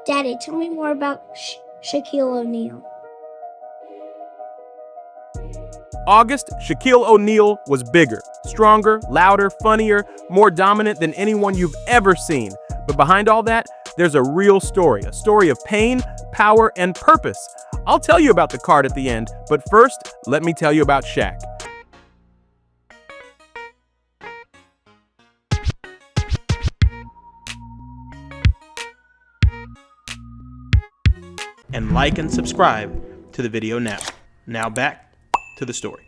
Daddy, tell me more about Shaquille O'Neal. August, Shaquille O'Neal was bigger, stronger, louder, funnier, more dominant than anyone you've ever seen. But behind all that, there's a real story, a story of pain, power, and purpose. I'll tell you about the card at the end, but first, let me tell you about Shaq. And like and subscribe to the video now. Now back to the story.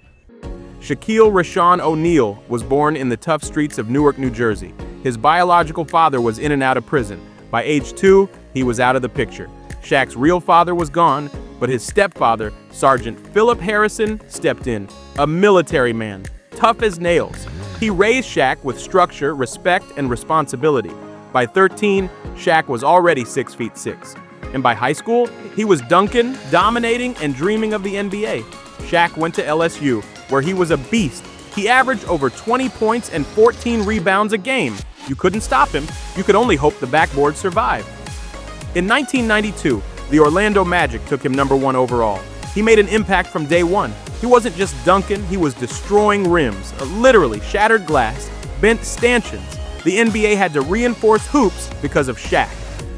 Shaquille Rashawn O'Neal was born in the tough streets of Newark, New Jersey. His biological father was in and out of prison. By age 2, he was out of the picture. Shaq's real father was gone, but his stepfather, Sergeant Phillip Harrison, stepped in. A military man, tough as nails. He raised Shaq with structure, respect, and responsibility. By 13, Shaq was already 6'6". And by high school, he was dunking, dominating, and dreaming of the NBA. Shaq went to LSU, where he was a beast. He averaged over 20 points and 14 rebounds a game. You couldn't stop him. You could only hope the backboard survived. In 1992, the Orlando Magic took him #1 overall. He made an impact from day one. He wasn't just dunking, he was destroying rims, literally shattered glass, bent stanchions. The NBA had to reinforce hoops because of Shaq.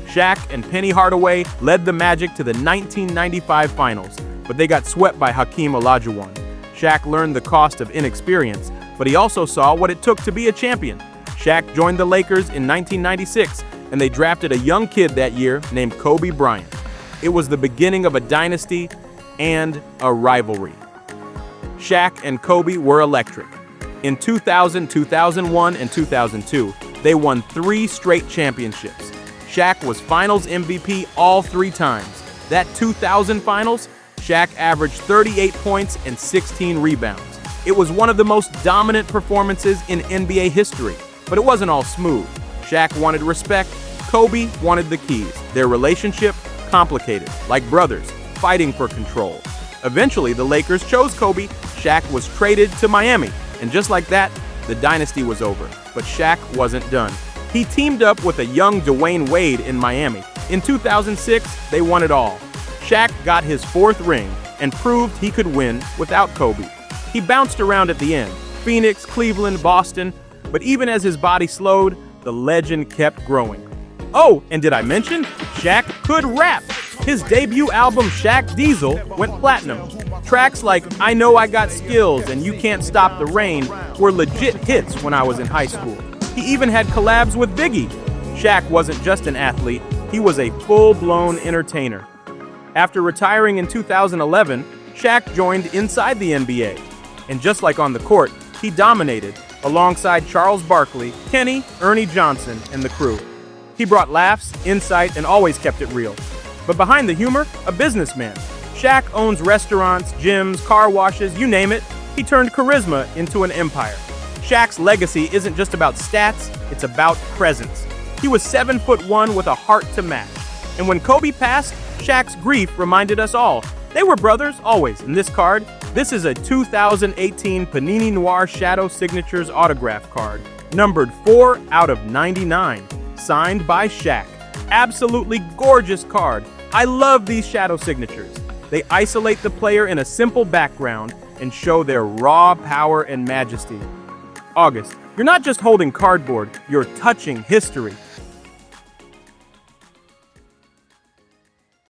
Shaq and Penny Hardaway led the Magic to the 1995 Finals, but they got swept by Hakeem Olajuwon. Shaq learned the cost of inexperience, but he also saw what it took to be a champion. Shaq joined the Lakers in 1996, and they drafted a young kid that year named Kobe Bryant. It was the beginning of a dynasty and a rivalry. Shaq and Kobe were electric. In 2000, 2001, and 2002, they won 3 straight championships. Shaq was Finals MVP all 3 times. That 2000 Finals, Shaq averaged 38 points and 16 rebounds. It was one of the most dominant performances in NBA history, but it wasn't all smooth. Shaq wanted respect, Kobe wanted the keys. Their relationship, complicated, like brothers, fighting for control. Eventually, the Lakers chose Kobe. Shaq was traded to Miami, and just like that, the dynasty was over. But Shaq wasn't done. He teamed up with a young Dwayne Wade in Miami. In 2006, they won it all. Shaq got his 4th ring and proved he could win without Kobe. He bounced around at the end, Phoenix, Cleveland, Boston, but even as his body slowed, the legend kept growing. Oh, and did I mention, Shaq could rap. His debut album, Shaq Diesel, went platinum. Tracks like I Know I Got Skills and You Can't Stop the Rain were legit hits when I was in high school. He even had collabs with Biggie. Shaq wasn't just an athlete, he was a full-blown entertainer. After retiring in 2011, Shaq joined inside the NBA. And just like on the court, he dominated alongside Charles Barkley, Kenny, Ernie Johnson, and the crew. He brought laughs, insight, and always kept it real. But behind the humor, a businessman. Shaq owns restaurants, gyms, car washes, you name it. He turned charisma into an empire. Shaq's legacy isn't just about stats, it's about presence. He was 7'1" with a heart to match. And when Kobe passed, Shaq's grief reminded us all. They were brothers always. In this card, this is a 2018 Panini Noir Shadow Signatures autograph card, numbered 4 out of 99, signed by Shaq. Absolutely gorgeous card. I love these shadow signatures. They isolate the player in a simple background and show their raw power and majesty. August, you're not just holding cardboard, you're touching history.